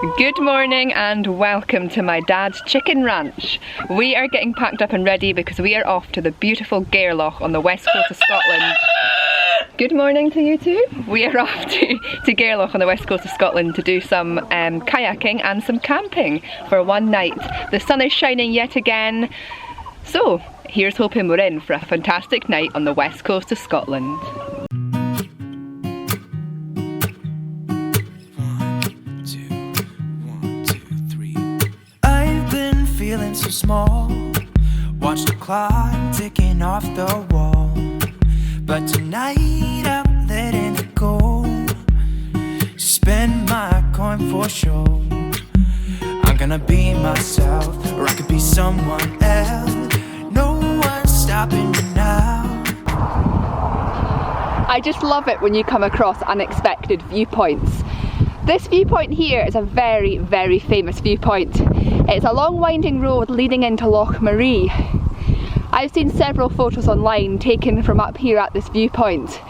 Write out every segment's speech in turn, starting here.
Good morning and welcome to my dad's chicken ranch. We are getting packed up and ready because we are off to the beautiful Gairloch on the west coast of Scotland. Good morning to you too. We are off to Gairloch on the west coast of Scotland to do some kayaking and some camping for one night. The sun is shining yet again, so here's hoping we're in for a fantastic night on the west coast of Scotland. Feeling so small, watch the clock ticking off the wall, but tonight I'm letting it go. Spend my coin for sure. I'm gonna be myself, or I could be someone else. No one's stopping me now. I just love it when you come across unexpected viewpoints. This viewpoint here is a very, very famous viewpoint. It's a long winding road leading into Loch Marie. I've seen several photos online taken from up here at this viewpoint.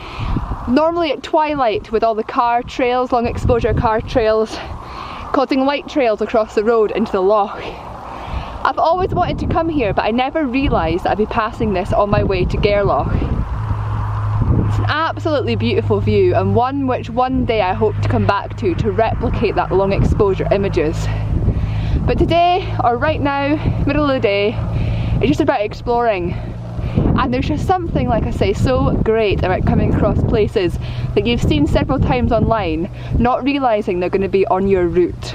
Normally at twilight with all the car trails, long exposure car trails, causing light trails across the road into the loch. I've always wanted to come here, but I never realised that I'd be passing this on my way to Gairloch. It's an absolutely beautiful view, and one which one day I hope to come back to replicate that long exposure images. But today, or right now, middle of the day, it's just about exploring. And there's just something, like I say, so great about coming across places that you've seen several times online, not realising they're going to be on your route.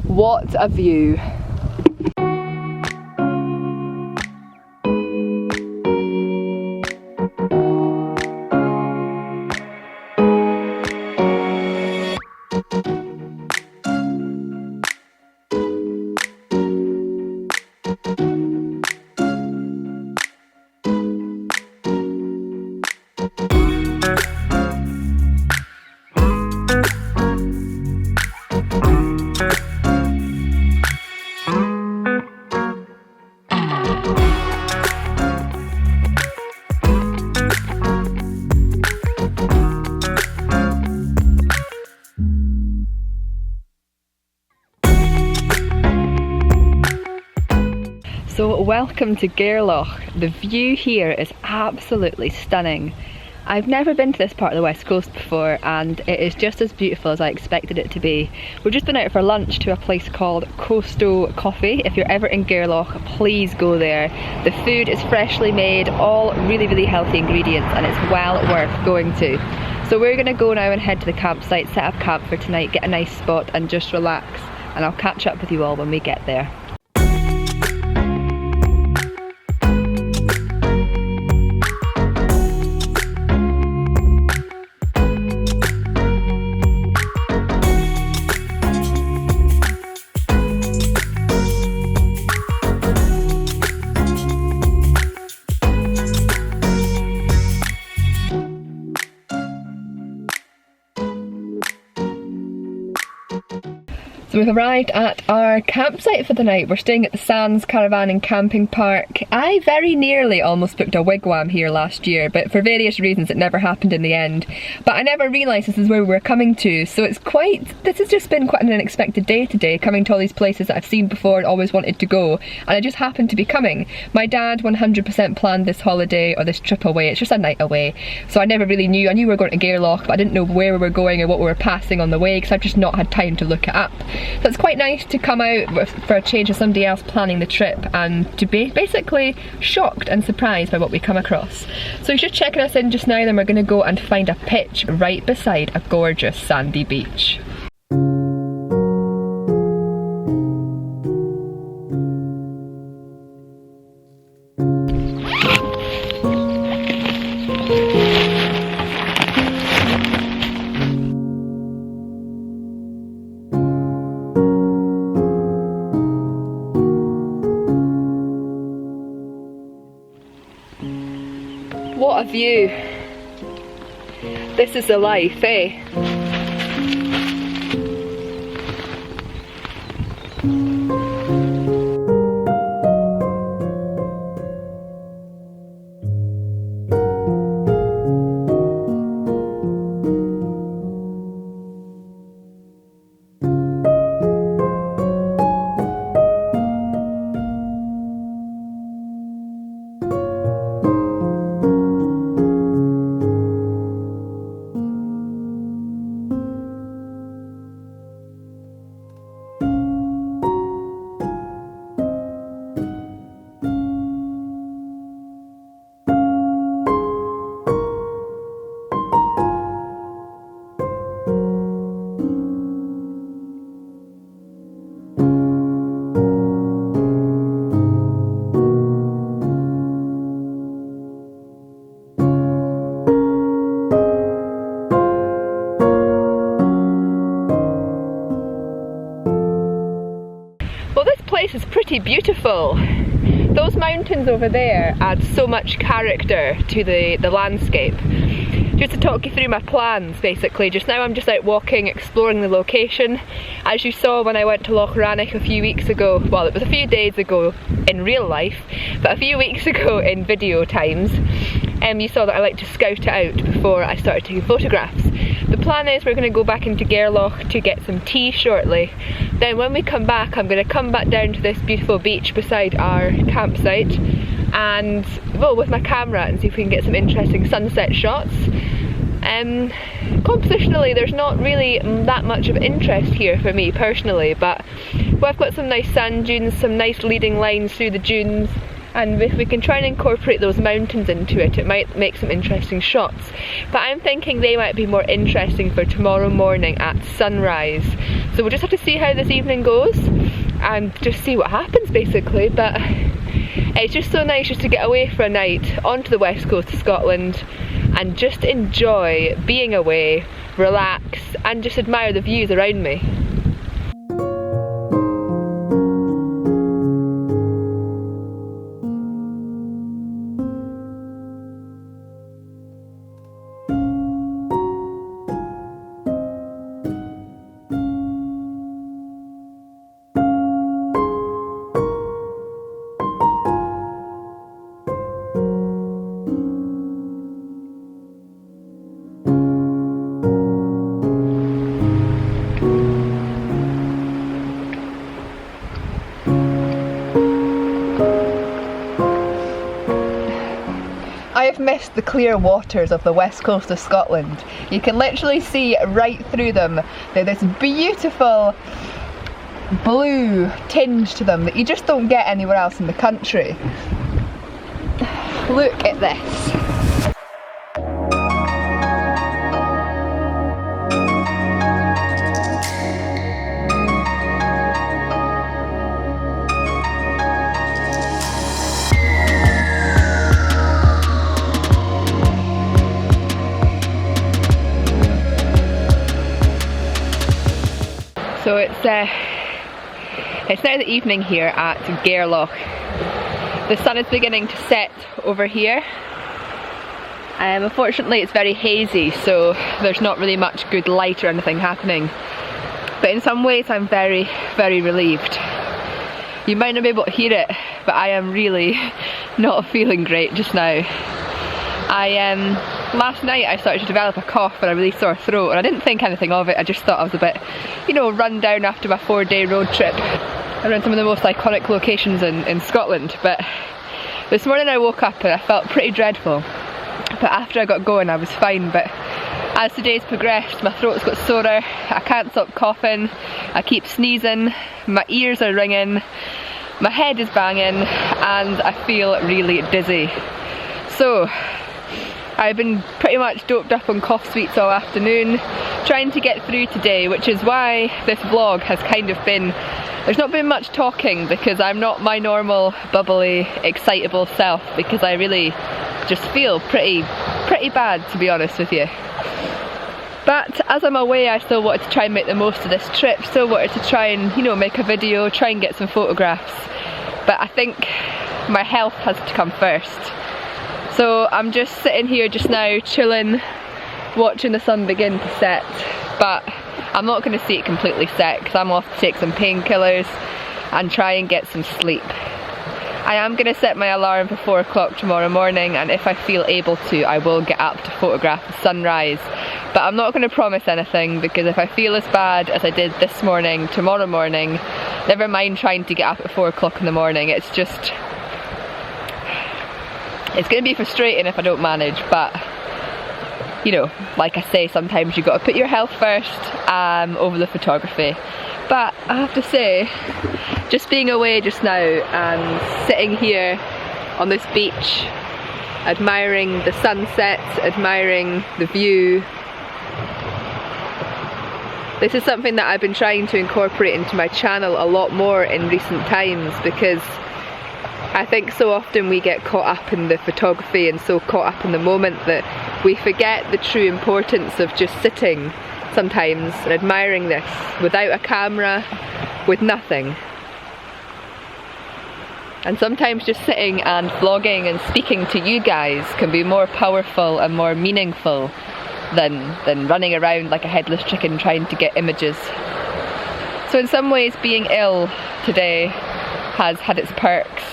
What a view! So welcome to Gairloch. The view here is absolutely stunning. I've never been to this part of the west coast before, and it is just as beautiful as I expected it to be. We've just been out for lunch to a place called Coastal Coffee. If you're ever in Gairloch, please go there. The food is freshly made, all really, really healthy ingredients, and it's well worth going to. So we're going to go now and head to the campsite, set up camp for tonight, get a nice spot and just relax, and I'll catch up with you all when we get there. So we've arrived at our campsite for the night. We're staying at the Sands Caravan and Camping Park. I very nearly almost booked a wigwam here last year, but for various reasons it never happened in the end. But I never realised this is where we were coming to, so this has just been quite an unexpected day today, coming to all these places that I've seen before and always wanted to go, and I just happened to be coming. My dad 100% planned this holiday, or this trip away. It's just a night away, so I never really knew. I knew we were going to Gairloch, but I didn't know where we were going or what we were passing on the way, because I've just not had time to look it up. So it's quite nice to come out for a change of somebody else planning the trip and to be basically shocked and surprised by what we come across. So he's just checking us in just now, then we're going to go and find a pitch right beside a gorgeous sandy beach. What a view. This is the life, eh? place is pretty beautiful. Those mountains over there add so much character to the landscape. Just to talk you through my plans basically, just now I'm just out walking, exploring the location. As you saw when I went to Loch Rannoch a few weeks ago, well it was a few days ago in real life, but a few weeks ago in video times, you saw that I like to scout it out before I started taking photographs. The plan is we're going to go back into Gairloch to get some tea shortly. Then when we come back, I'm going to come back down to this beautiful beach beside our campsite and, well, with my camera and see if we can get some interesting sunset shots. Compositionally there's not really that much of interest here for me personally, but well, I've got some nice sand dunes, some nice leading lines through the dunes, and if we can try and incorporate those mountains into it, it might make some interesting shots. But I'm thinking they might be more interesting for tomorrow morning at sunrise. So we'll just have to see how this evening goes and just see what happens basically. But it's just so nice just to get away for a night onto the west coast of Scotland and just enjoy being away, relax and just admire the views around me. I've missed the clear waters of the west coast of Scotland. You can literally see right through them. They're this beautiful blue tinge to them that you just don't get anywhere else in the country. Look at this. So it's now the evening here at Gairloch. The sun is beginning to set over here. Unfortunately it's very hazy, so there's not really much good light or anything happening. But in some ways I'm very, very relieved. You might not be able to hear it, but I am really not feeling great just now. Last night I started to develop a cough and a really sore throat, and I didn't think anything of it. I just thought I was a bit, you know, run down after my 4-day road trip around some of the most iconic locations in Scotland. But this morning I woke up and I felt pretty dreadful. But after I got going I was fine. But as the days progressed, my throat's got sorer, I can't stop coughing, I keep sneezing, my ears are ringing, my head is banging, and I feel really dizzy. So I've been pretty much doped up on cough sweets all afternoon, trying to get through today, which is why this vlog has kind of been, there's not been much talking because I'm not my normal bubbly, excitable self, because I really just feel pretty bad, to be honest with you. But as I'm away, I still wanted to try and make the most of this trip, still wanted to try and, you know, make a video, try and get some photographs. But I think my health has to come first. So I'm just sitting here just now, chilling, watching the sun begin to set, but I'm not going to see it completely set because I'm off to take some painkillers and try and get some sleep. I am going to set my alarm for 4 o'clock tomorrow morning, and if I feel able to, I will get up to photograph the sunrise. But I'm not going to promise anything, because if I feel as bad as I did this morning, tomorrow morning, never mind trying to get up at 4 o'clock in the morning. It's just, it's going to be frustrating if I don't manage, but you know, like I say, sometimes you've got to put your health first over the photography. But I have to say, just being away just now and sitting here on this beach, admiring the sunset, admiring the view, this is something that I've been trying to incorporate into my channel a lot more in recent times, because I think so often we get caught up in the photography and so caught up in the moment that we forget the true importance of just sitting sometimes and admiring this without a camera, with nothing. And sometimes just sitting and vlogging and speaking to you guys can be more powerful and more meaningful than running around like a headless chicken trying to get images. So in some ways being ill today has had its perks,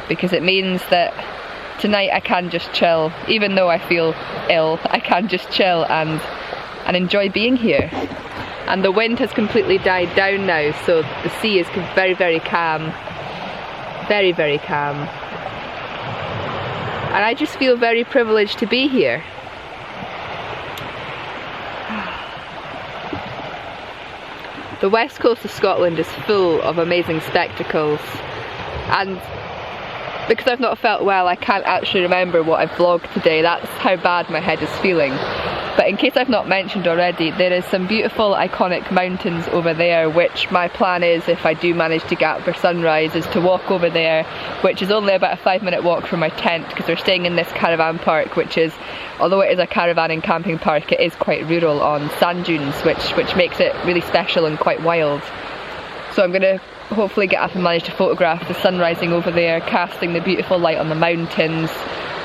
because it means that tonight I can just chill. Even though I feel ill, I can just chill and enjoy being here. And the wind has completely died down now, so the sea is very, very calm. Very, very calm. And I just feel very privileged to be here. The west coast of Scotland is full of amazing spectacles, and because I've not felt well, I can't actually remember what I've vlogged today. That's how bad my head is feeling. But in case I've not mentioned already, there is some beautiful iconic mountains over there, which my plan is, if I do manage to get up for sunrise, is to walk over there, which is only about a 5-minute walk from my tent, because we're staying in this caravan park, which is, although it is a caravan and camping park, it is quite rural on sand dunes, which makes it really special and quite wild. So I'm going to hopefully get up and manage to photograph the sun rising over there, casting the beautiful light on the mountains.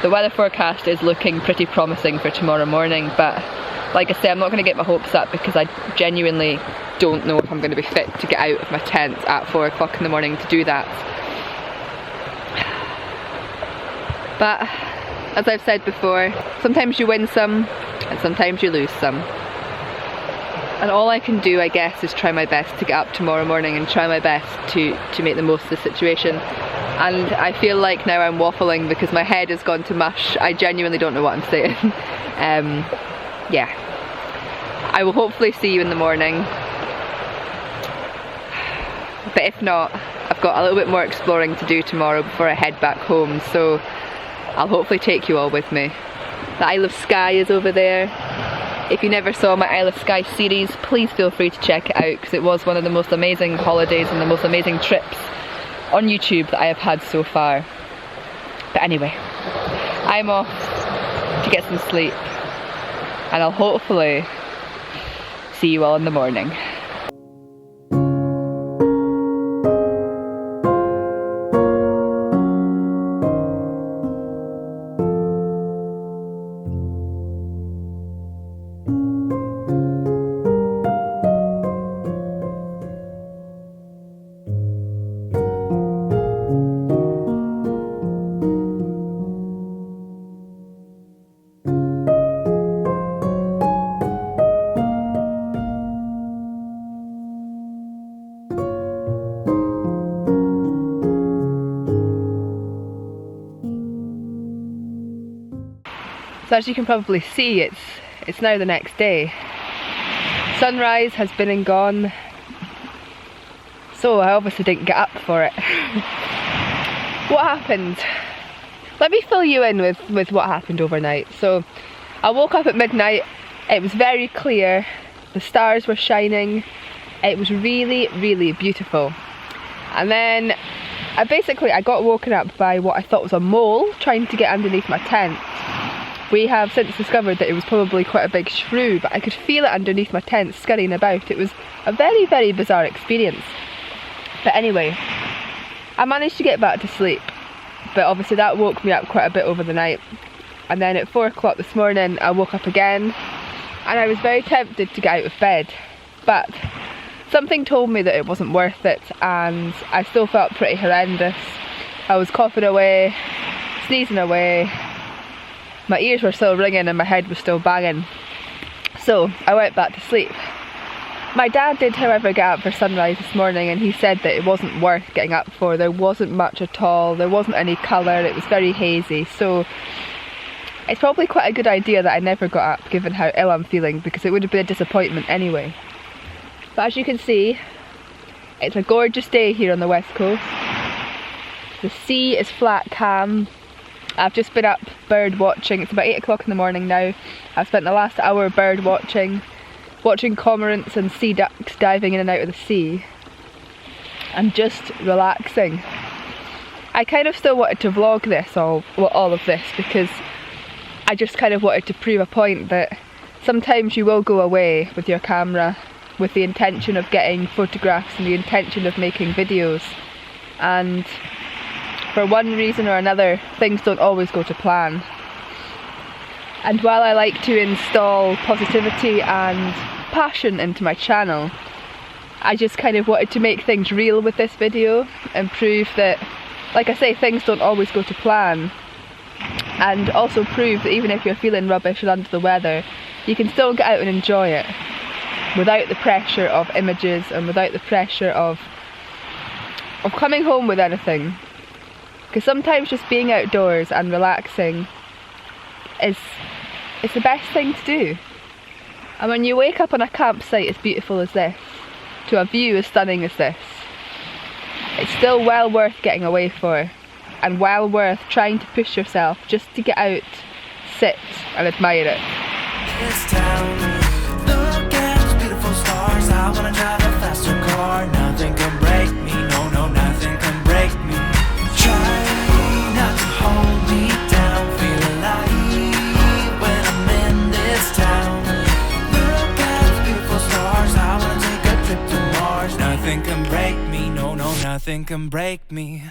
The weather forecast is looking pretty promising for tomorrow morning, but like I say, I'm not going to get my hopes up because I genuinely don't know if I'm going to be fit to get out of my tent at 4 o'clock in the morning to do that. But as I've said before, sometimes you win some and sometimes you lose some. And all I can do, I guess, is try my best to get up tomorrow morning and try my best to make the most of the situation. And I feel like now I'm waffling because my head has gone to mush. I genuinely don't know what I'm saying. Yeah. I will hopefully see you in the morning. But if not, I've got a little bit more exploring to do tomorrow before I head back home, so I'll hopefully take you all with me. The Isle of Skye is over there. If you never saw my Isle of Skye series, please feel free to check it out, because it was one of the most amazing holidays and the most amazing trips on YouTube that I have had so far. But anyway, I'm off to get some sleep, and I'll hopefully see you all in the morning. So as you can probably see, it's now the next day. Sunrise has been and gone, so I obviously didn't get up for it. What happened? Let me fill you in with what happened overnight. So I woke up at midnight, it was very clear, the stars were shining, it was really, really beautiful. And then I got woken up by what I thought was a mole trying to get underneath my tent. We have since discovered that it was probably quite a big shrew, but I could feel it underneath my tent scurrying about. It was a very, very bizarre experience. But anyway, I managed to get back to sleep, but obviously that woke me up quite a bit over the night. And then at 4 o'clock this morning I woke up again, and I was very tempted to get out of bed, but something told me that it wasn't worth it, and I still felt pretty horrendous. I was coughing away, sneezing away, my ears were still ringing and my head was still banging. So I went back to sleep. My dad did, however, get up for sunrise this morning, and he said that it wasn't worth getting up for. There wasn't much at all, there wasn't any colour, it was very hazy, so it's probably quite a good idea that I never got up, given how ill I'm feeling, because it would have been a disappointment anyway. But as you can see, it's a gorgeous day here on the west coast. The sea is flat calm. I've just been up bird watching. It's about 8 o'clock in the morning now. I've spent the last hour bird watching cormorants and sea ducks diving in and out of the sea, and just relaxing. I kind of still wanted to vlog this, all of this, because I just kind of wanted to prove a point that sometimes you will go away with your camera with the intention of getting photographs and the intention of making videos, and for one reason or another, things don't always go to plan. And while I like to install positivity and passion into my channel, I just kind of wanted to make things real with this video and prove that, like I say, things don't always go to plan. And also prove that even if you're feeling rubbish and under the weather, you can still get out and enjoy it without the pressure of images and without the pressure of coming home with anything. Because sometimes just being outdoors and relaxing is the best thing to do. And when you wake up on a campsite as beautiful as this, to a view as stunning as this, it's still well worth getting away for, and well worth trying to push yourself just to get out, sit and admire it. This town, look at those beautiful stars. I wanna drive a faster car. Nothing can break me, no, no, nothing can break me. Try not to hold me down. Feel alive when I'm in this town. Look at those beautiful stars. I wanna take a trip to Mars. Nothing can break me, no, no, nothing can break me.